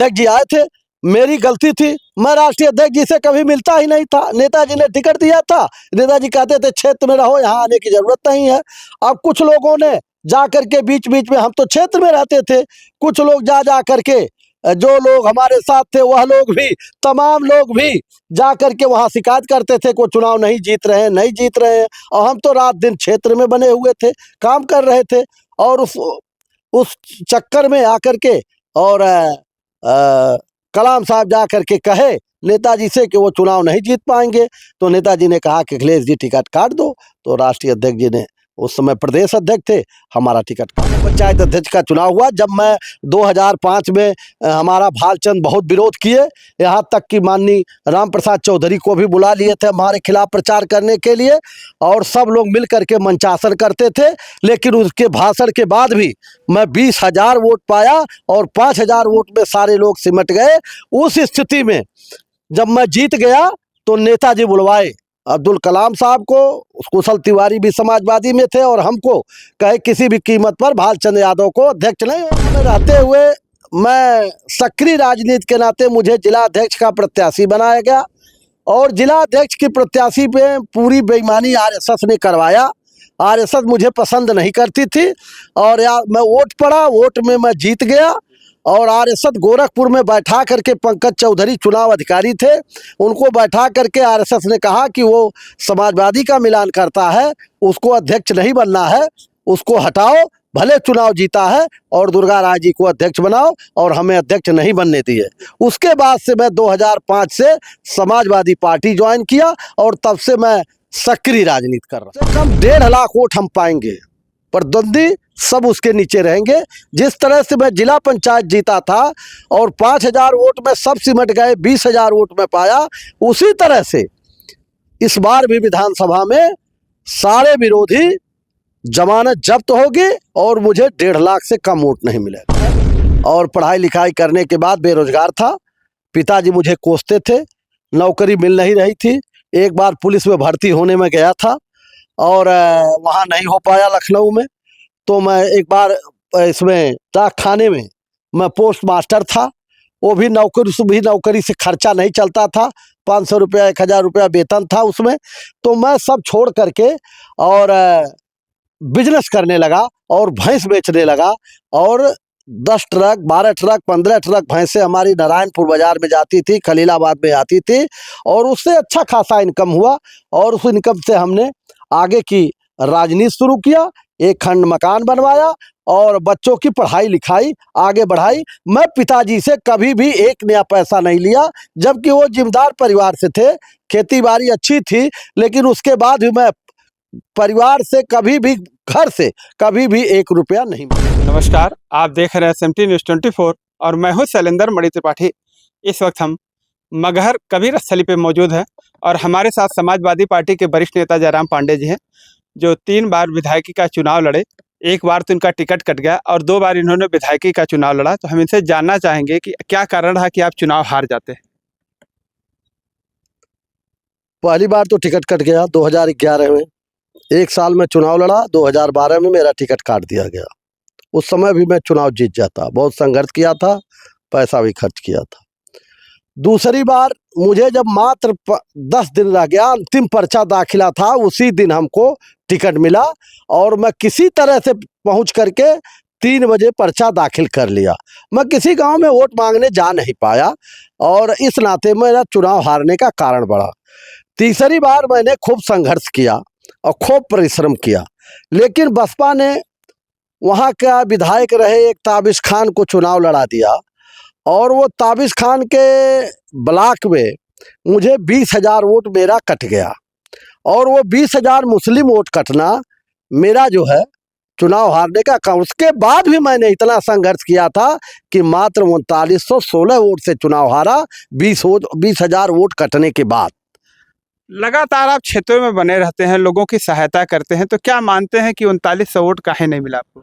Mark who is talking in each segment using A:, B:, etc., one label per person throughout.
A: अध्यक्ष जी आए थे, मेरी गलती थी, मैं राष्ट्रीय अध्यक्ष जी से कभी मिलता ही नहीं था। नेताजी ने टिकट दिया था, नेताजी कहते थे क्षेत्र में रहो, यहाँ आने की जरूरत नहीं है। अब कुछ लोगों ने जा करके बीच बीच में, हम तो क्षेत्र में रहते थे, कुछ लोग जा करके, जो लोग हमारे साथ थे वह लोग भी, तमाम लोग भी जा करके वहाँ शिकायत करते थे को चुनाव नहीं जीत रहे हैं, नहीं जीत रहे हैं। और हम तो रात दिन क्षेत्र में बने हुए थे, काम कर रहे थे, और उस चक्कर में आकर के और कलाम साहब जा करके कहे नेताजी से कि वो चुनाव नहीं जीत पाएंगे, तो नेताजी ने कहा कि अखिलेश जी टिकट काट दो। तो राष्ट्रीय अध्यक्ष जी ने, उस समय प्रदेश अध्यक्ष थे, हमारा टिकट काटा। पंचायत अध्यक्ष का चुनाव हुआ जब मैं 2005 में, हमारा भालचंद बहुत विरोध किए, यहाँ तक कि माननीय राम प्रसाद चौधरी को भी बुला लिए थे हमारे खिलाफ प्रचार करने के लिए, और सब लोग मिल करके मंचासन करते थे। लेकिन उसके भाषण के बाद भी मैं 20,000 वोट पाया और 5,000 वोट में सारे लोग सिमट गए। उस स्थिति में जब मैं जीत गया तो नेताजी बुलवाए अब्दुल कलाम साहब को, कुशल तिवारी भी समाजवादी में थे, और हमको कहे किसी भी कीमत पर भालचंद यादव को अध्यक्ष नहीं होने रहते हुए मैं सक्रिय राजनीति के नाते मुझे जिला अध्यक्ष का प्रत्याशी बनाया गया। और जिला अध्यक्ष की प्रत्याशी पे पूरी बेईमानी आरएसएस ने करवाया। आरएसएस मुझे पसंद नहीं करती थी, और मैं वोट पड़ा, वोट में मैं जीत गया। और आरएसएस गोरखपुर में बैठा करके, पंकज चौधरी चुनाव अधिकारी थे, उनको बैठा करके आरएसएस ने कहा कि वो समाजवादी का मिलान करता है, उसको अध्यक्ष नहीं बनना है, उसको हटाओ, भले चुनाव जीता है, और दुर्गा राय जी को अध्यक्ष बनाओ, और हमें अध्यक्ष नहीं बनने दिए। उसके बाद से मैं 2005 से समाजवादी पार्टी ज्वाइन किया, और तब से मैं सक्रिय राजनीति कर रहा हूँ। कम 1.5 लाख वोट हम पाएंगे, प्रतिद्वंदी सब उसके नीचे रहेंगे। जिस तरह से मैं जिला पंचायत जीता था और 5,000 वोट में सब सिमट गए, 20,000 वोट में पाया, उसी तरह से इस बार भी विधानसभा में सारे विरोधी जमानत जब्त होगी और मुझे 1.5 लाख से कम वोट नहीं मिलेगा। और पढ़ाई लिखाई करने के बाद बेरोजगार था, पिताजी मुझे कोसते थे, नौकरी मिल नहीं रही थी। एक बार पुलिस में भर्ती होने में गया था और वहाँ नहीं हो पाया लखनऊ में, तो मैं एक बार इसमें डाक खाने में मैं पोस्ट मास्टर था, वो भी नौकरी से खर्चा नहीं चलता था, 500 रुपया 1,000 रुपया वेतन था उसमें। तो मैं सब छोड़ करके और बिजनेस करने लगा और भैंस बेचने लगा, और 10 ट्रक 12 ट्रक 15 ट्रक भैंसें हमारी नारायणपुर बाजार में जाती थी, खलीलाबाद में आती थी, और उससे अच्छा खासा इनकम हुआ। और उस इनकम से हमने आगे की राजनीति शुरू किया, एक खंड मकान बनवाया और बच्चों की पढ़ाई लिखाई आगे बढ़ाई। मैं पिताजी से कभी भी 1 नया पैसा नहीं लिया, जबकि वो जिम्मेदार परिवार से थे, खेती बाड़ी अच्छी थी, लेकिन उसके बाद भी मैं परिवार से कभी भी, घर से कभी भी 1 रुपया नहीं मिला।
B: नमस्कार, आप देख रहे हैं SMT न्यूज़ 24 और मैं हूं शैलेंद्र मणि त्रिपाठी। इस वक्त हम मगहर कबीर स्थली पे मौजूद हैं और हमारे साथ समाजवादी पार्टी के वरिष्ठ नेता जयराम पांडे जी हैं, जो 3 बार विधायकी का चुनाव लड़े। एक बार तो इनका टिकट कट गया और 2 बार इन्होंने विधायकी का चुनाव लड़ा। तो हम इनसे जानना चाहेंगे कि क्या कारण रहा कि आप चुनाव हार जाते हैं।
A: पहली बार तो टिकट कट गया 2011 में, 1 साल में चुनाव लड़ा, 2012 में मेरा टिकट काट दिया गया। उस समय भी मैं चुनाव जीत जाता, बहुत संघर्ष किया था, पैसा भी खर्च किया था। दूसरी बार मुझे जब मात्र 10 दिन रह गया, अंतिम पर्चा दाखिला था, उसी दिन हमको टिकट मिला, और मैं किसी तरह से पहुंच करके 3 बजे पर्चा दाखिल कर लिया। मैं किसी गांव में वोट मांगने जा नहीं पाया, और इस नाते मेरा चुनाव हारने का कारण बढ़ा। तीसरी बार मैंने खूब संघर्ष किया और खूब परिश्रम किया, लेकिन बसपा ने वहाँ का विधायक रहे एक ताबिश खान को चुनाव लड़ा दिया, और वो ताबिश खान के ब्लॉक में मुझे 20,000 वोट मेरा कट गया, और वो 20,000 मुस्लिम वोट कटना मेरा जो है चुनाव हारने का कारण। उसके बाद भी मैंने इतना संघर्ष किया था कि मात्र 3916 वोट से चुनाव हारा, 20,000 वोट कटने के बाद।
B: लगातार आप क्षेत्रों में बने रहते हैं, लोगों की सहायता करते हैं, तो क्या मानते हैं कि 3900 वोट काहे नहीं मिला आपको?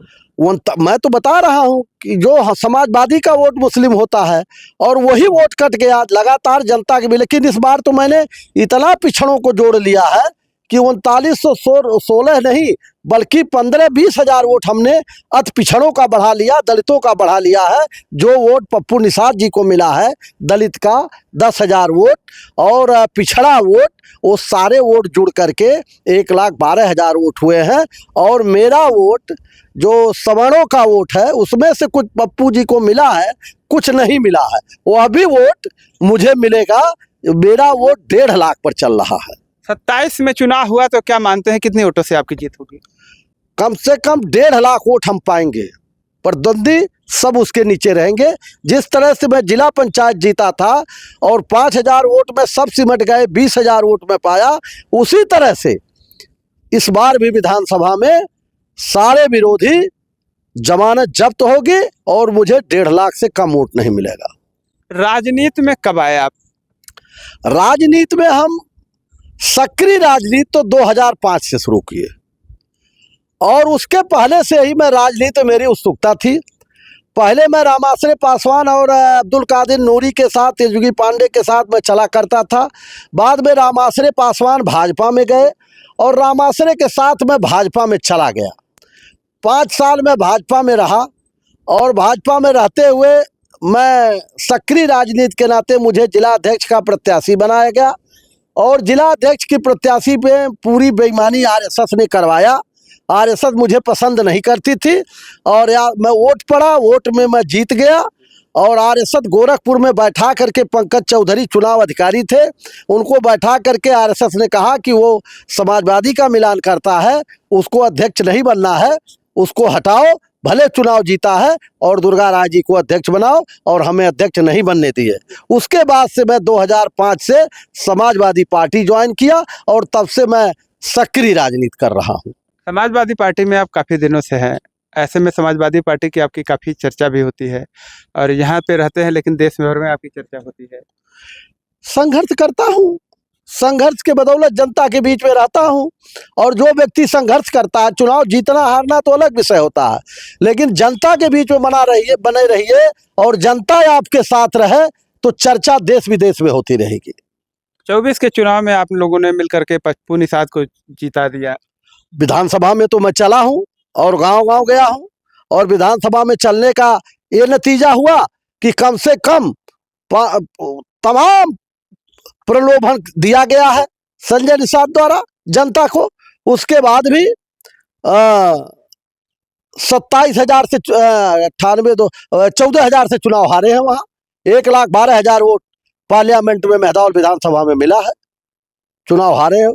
A: मैं तो बता रहा हूँ कि जो समाजवादी का वोट मुस्लिम होता है, और वही वोट कट गया लगातार जनता के भी। लेकिन इस बार तो मैंने इतना पिछड़ों को जोड़ लिया है कि 3916 नहीं बल्कि 15-20 हजार वोट हमने अति पिछड़ों का बढ़ा लिया, दलितों का बढ़ा लिया है। जो वोट पप्पू निषाद जी को मिला है दलित का 10,000 वोट और पिछड़ा वोट, वो सारे वोट जुड़ करके 1,12,000 वोट हुए हैं। और मेरा वोट जो सवर्णों का वोट है उसमें से कुछ पप्पू जी को मिला है, कुछ नहीं मिला है। वो अभी वोट मुझे मिलेगा, मेरा वोट 1.5 लाख पर चल रहा है।
B: 27 में चुनाव हुआ तो क्या मानते हैं कितने वोटों से आपकी जीत होगी?
A: कम से कम 1.5 लाख वोट हम पाएंगे, प्रतिद्वंदी सब उसके नीचे रहेंगे। जिस तरह से मैं जिला पंचायत जीता था और 5,000 वोट में सब सिमट गए, 20,000 वोट में पाया, उसी तरह से इस बार भी विधानसभा में सारे विरोधी जमानत जब्त होगी और मुझे 1.5 लाख से कम वोट नहीं मिलेगा।
B: राजनीति में कब आए आप?
A: राजनीति में हम सक्रिय राजनीति तो 2005 से शुरू किए और उसके पहले से ही मैं राजनीति में मेरी उत्सुकता थी। पहले मैं रामाश्रय पासवान और अब्दुल कादिर नूरी के साथ, तेजस्वी पांडे के साथ मैं चला करता था। बाद में रामाश्रय पासवान भाजपा में गए और रामाश्रय के साथ मैं भाजपा में चला गया। 5 साल में भाजपा में रहा और भाजपा में रहते हुए मैं सक्रिय राजनीति के नाते मुझे जिला अध्यक्ष का प्रत्याशी बनाया गया और जिला अध्यक्ष की प्रत्याशी पे पूरी बेईमानी आरएसएस ने करवाया। आरएसएस मुझे पसंद नहीं करती थी और मैं वोट पड़ा, वोट में मैं जीत गया और आरएसएस गोरखपुर में बैठा करके, पंकज चौधरी चुनाव अधिकारी थे, उनको बैठा करके आरएसएस ने कहा कि वो समाजवादी का मिलान करता है, उसको अध्यक्ष नहीं बनना है, उसको हटाओ, भले चुनाव जीता है और दुर्गा राय जी को अध्यक्ष बनाओ, और हमें अध्यक्ष नहीं बनने दिए। उसके बाद से मैं 2005 से समाजवादी पार्टी ज्वाइन किया और तब से मैं सक्रिय राजनीति कर रहा हूँ।
B: समाजवादी पार्टी में आप काफ़ी दिनों से हैं, ऐसे में समाजवादी पार्टी की आपकी काफ़ी चर्चा भी होती है और यहाँ पे रहते हैं लेकिन देश भर में आपकी चर्चा होती है।
A: संघर्ष करता हूँ, संघर्ष के बदौलत जनता के बीच में रहता हूँ और जो व्यक्ति संघर्ष करता है, चुनाव जीतना हारना तो अलग विषय होता है, लेकिन जनता के बीच में बने रहिए और जनता आपके साथ रहे तो चर्चा देश विदेश में होती रहेगी।
B: 24 के चुनाव में आप लोगों ने मिलकर के पप्पू निषाद को जीता दिया।
A: विधानसभा में तो मैं चला हूँ और गांव-गांव गया हूँ और विधानसभा में चलने का ये नतीजा हुआ कि कम से कम तमाम प्रलोभन दिया गया है संजय निषाद द्वारा जनता को। उसके बाद भी 27,000 से 14,000 से चुनाव हारे हैं। वहाँ 1,12,000 वोट पार्लियामेंट में मेहदौल विधानसभा में मिला है, चुनाव हारे हैं।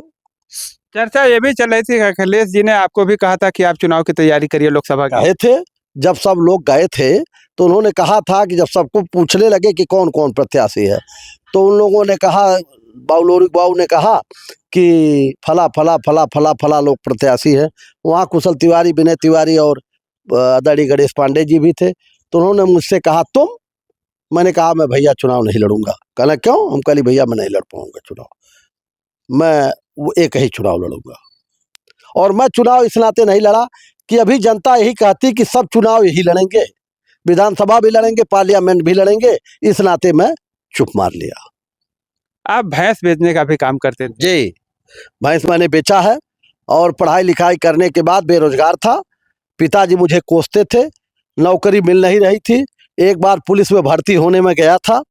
B: चर्चा ये भी चल रही थी कि अखिलेश जी ने आपको भी कहा था कि आप चुनाव की तैयारी करिए लोकसभा की।
A: गए थे, जब सब लोग गए थे तो उन्होंने कहा था कि जब सबको पूछने लगे कि कौन कौन प्रत्याशी है तो उन लोगों ने कहा, बाबू ने कहा कि फला लोग प्रत्याशी है। वहाँ कुशल तिवारी, विनय तिवारी और आदरणीय गणेश पांडे जी भी थे। तो उन्होंने मुझसे कहा तुम, मैंने कहा मैं भैया चुनाव नहीं लड़ूंगा। कहना क्यों? हम कहा भैया मैं नहीं लड़ पाऊंगा चुनाव, मैं वो एक ही चुनाव लड़ूंगा। और मैं चुनाव इस नाते नहीं लड़ा कि अभी जनता यही कहती कि सब चुनाव यही लड़ेंगे, विधानसभा भी लड़ेंगे, पार्लियामेंट भी लड़ेंगे, इस नाते मैं चुप मार लिया।
B: आप भैंस बेचने का भी काम करते थे?
A: जी, भैंस मैंने बेचा है और पढ़ाई लिखाई करने के बाद बेरोजगार था। पिताजी मुझे कोसते थे, नौकरी मिल नहीं रही थी। एक बार पुलिस में भर्ती होने में गया था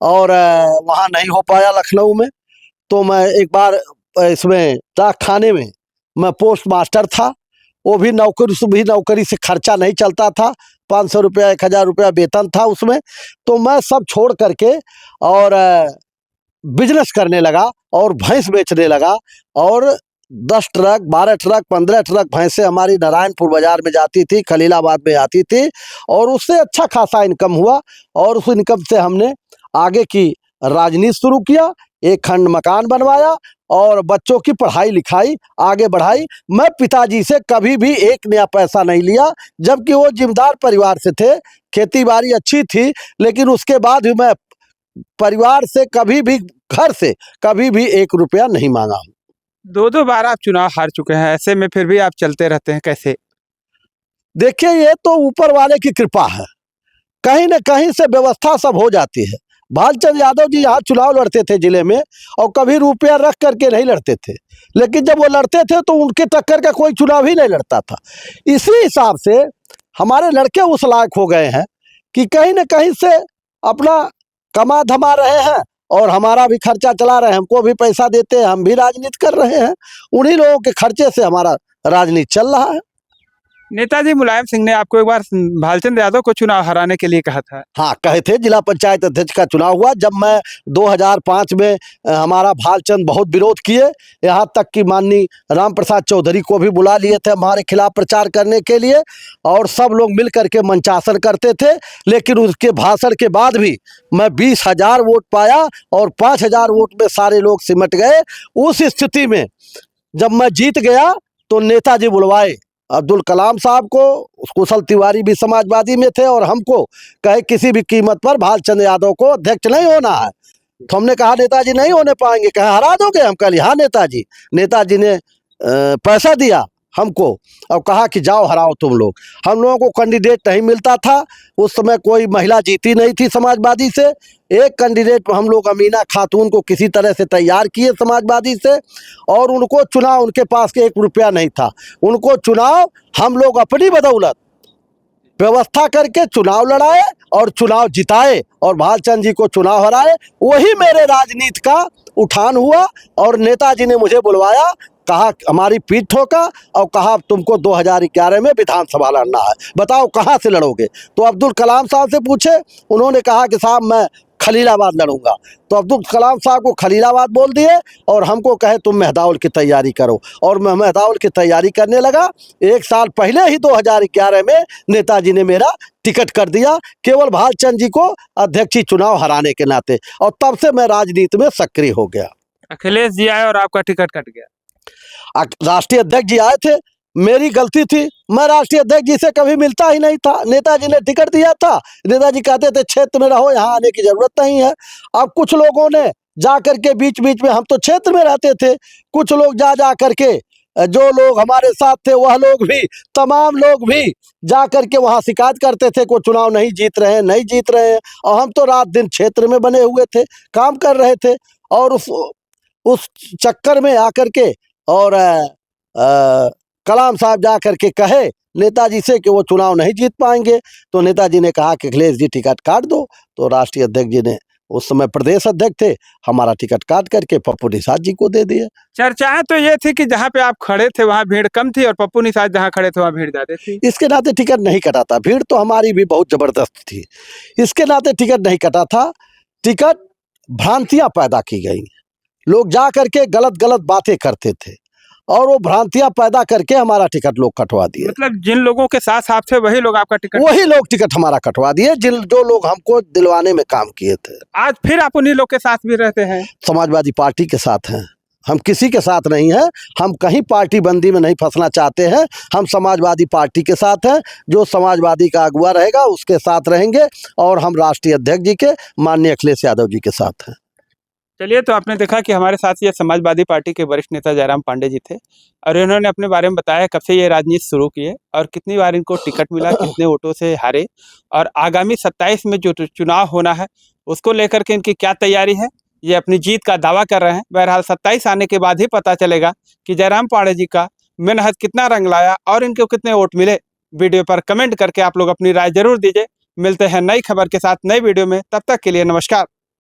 A: और वहाँ नहीं हो पाया लखनऊ में। तो मैं एक बार इसमें डाक खाने में मैं पोस्ट मास्टर था, वो भी नौकरी से खर्चा नहीं चलता था। 500 रुपया 1,000 रुपया वेतन था उसमें। तो मैं सब छोड़ करके और बिजनेस करने लगा और भैंस बेचने लगा और 10 ट्रक 12 ट्रक 15 ट्रक भैंसें हमारी नारायणपुर बाजार में जाती थी, खलीलाबाद में आती थी और उससे अच्छा खासा इनकम हुआ और उस इनकम से हमने आगे की राजनीति शुरू किया। एक खंड मकान बनवाया और बच्चों की पढ़ाई लिखाई आगे बढ़ाई। मैं पिताजी से कभी भी 1 नया पैसा नहीं लिया, जबकि वो जिम्मेदार परिवार से थे, खेती बाड़ी अच्छी थी, लेकिन उसके बाद भी मैं परिवार से कभी भी, घर से कभी भी 1 रुपया नहीं मांगा हूँ।
B: 2 बार आप चुनाव हार चुके हैं, ऐसे में फिर भी आप चलते रहते हैं, कैसे?
A: देखिए, ये तो ऊपर वाले की कृपा है, कहीं न कहीं से व्यवस्था सब हो जाती है। भालचंद्र यादव जी यहाँ चुनाव लड़ते थे जिले में, और कभी रुपया रख करके नहीं लड़ते थे, लेकिन जब वो लड़ते थे तो उनके टक्कर का कोई चुनाव ही नहीं लड़ता था। इसी हिसाब से हमारे लड़के उस लायक हो गए हैं कि कहीं न कहीं से अपना कमा धमा रहे हैं और हमारा भी खर्चा चला रहे हैं, हमको भी पैसा देते हैं, हम भी राजनीति कर रहे हैं, उन्हीं लोगों के खर्चे से हमारा राजनीति चल रहा है।
B: नेताजी मुलायम सिंह ने आपको एक बार भालचंद्र यादव को चुनाव हराने के लिए कहा था।
A: हाँ, कहे थे। जिला पंचायत अध्यक्ष का चुनाव हुआ जब मैं 2005 में हमारा भालचंद बहुत विरोध किए, यहाँ तक कि माननीय राम प्रसाद चौधरी को भी बुला लिए थे हमारे खिलाफ प्रचार करने के लिए, और सब लोग मिल करके मंचासन करते थे। लेकिन उसके भाषण के बाद भी मैं 20,000 वोट पाया और 5,000 वोट में सारे लोग सिमट गए। उस स्थिति में जब मैं जीत गया तो नेताजी बुलवाए अब्दुल कलाम साहब को, कुशल तिवारी भी समाजवादी में थे, और हमको कहे किसी भी कीमत पर भालचंद्र यादव को अध्यक्ष नहीं होना है। तो हमने कहा नेताजी नहीं होने पाएंगे। कहे हरा दोगे? हम कहे हाँ नेताजी। नेताजी ने पैसा दिया हमको और कहा कि जाओ हराओ तुम लोग। हम लोगों को कैंडिडेट नहीं मिलता था, उस समय कोई महिला जीती नहीं थी समाजवादी से। एक कैंडिडेट हम लोग अमीना खातून को किसी तरह से तैयार किए समाजवादी से, और उनको चुनाव, उनके पास 1 रुपया नहीं था, उनको चुनाव हम लोग अपनी बदौलत व्यवस्था करके चुनाव लड़ाए और चुनाव जिताए और भालचंद जी को चुनाव हराए। वही मेरे राजनीति का उठान हुआ और नेताजी ने मुझे बुलवाया, कहा हमारी पीठ ठोका और कहा तुमको 2011 में विधानसभा लड़ना है, बताओ कहाँ से लड़ोगे? तो अब्दुल कलाम साहब से पूछे, उन्होंने कहा कि साहब मैं खलीलाबाद लड़ूंगा। तो अब्दुल कलाम साहब को खलीलाबाद बोल दिए और हमको कहे तुम मेहदाउल की तैयारी करो, और मैं मेहदाउल की तैयारी करने लगा। 1 साल पहले ही 2011 में नेताजी ने मेरा टिकट कर दिया, केवल भालचंद जी को अध्यक्षीय चुनाव हराने के नाते, और तब से मैं राजनीति में सक्रिय हो गया।
B: अखिलेश जी आए और आपका टिकट कट गया।
A: राष्ट्रीय अध्यक्ष जी आए थे, मेरी गलती थी, मैं राष्ट्रीय अध्यक्ष जी से कभी मिलता ही नहीं था। नेताजी ने टिकट दिया था, नेताजी कहते थे क्षेत्र में रहो, यहाँ आने की जरूरत नहीं है। अब कुछ लोगों ने जा करके बीच बीच में, हम तो क्षेत्र में रहते थे, कुछ लोग जा करके, जो लोग हमारे साथ थे वह लोग भी, तमाम लोग भी जा करके वहाँ शिकायत करते थे को चुनाव नहीं जीत रहे हैं, और हम तो रात दिन क्षेत्र में बने हुए थे, काम कर रहे थे। और उस चक्कर में आकर के और कलाम साहब जा करके कहे नेताजी से कि वो चुनाव नहीं जीत पाएंगे, तो नेताजी ने कहा कि अखिलेश जी टिकट काट दो। तो राष्ट्रीय अध्यक्ष जी ने, उस समय प्रदेश अध्यक्ष थे, हमारा टिकट काट करके पप्पू निषाद जी को दे दिया।
B: चर्चाएं तो ये थी कि जहां पे आप खड़े थे वहां भीड़ कम थी और पप्पू निषाद जहां खड़े थे वहां भीड़ ज्यादा थी।
A: इसके नाते टिकट नहीं कटा था, भीड़ तो हमारी भी बहुत जबरदस्त थी, इसके नाते टिकट नहीं कटा था। टिकट भ्रांतियां पैदा की गई, लोग जा करके गलत गलत बातें करते थे और वो भ्रांतियां पैदा करके हमारा टिकट लोग कटवा दिए।
B: मतलब जिन लोगों के साथ साथ थे वही लोग आपका टिकट,
A: वही लोग टिकट हमारा कटवा दिए, जो लोग हमको दिलवाने में काम किए थे।
B: आज फिर आप उन्हीं लोग के साथ भी रहते हैं?
A: समाजवादी पार्टी के साथ हैं, हम किसी के साथ नहीं हैं, हम कहीं पार्टी बंदी में नहीं फंसना चाहते हैं, हम समाजवादी पार्टी के साथ हैं। जो समाजवादी का अगुवा रहेगा उसके साथ रहेंगे, और हम राष्ट्रीय अध्यक्ष जी के माननीय अखिलेश यादव जी के साथ हैं।
B: चलिए, तो आपने देखा कि हमारे साथ ये समाजवादी पार्टी के वरिष्ठ नेता जयराम पांडे जी थे और इन्होंने अपने बारे में बताया कब से ये राजनीति शुरू की है और कितनी बार इनको टिकट मिला, कितने वोटों से हारे, और आगामी 27 में जो चुनाव होना है उसको लेकर के इनकी क्या तैयारी है, ये अपनी जीत का दावा कर रहे हैं। बहरहाल 27 आने के बाद ही पता चलेगा कि जयराम पांडे जी का मेहनत कितना रंग लाया और इनको कितने वोट मिले। वीडियो पर कमेंट करके आप लोग अपनी राय जरूर दीजिए। मिलते हैं नई खबर के साथ नई वीडियो में, तब तक के लिए नमस्कार।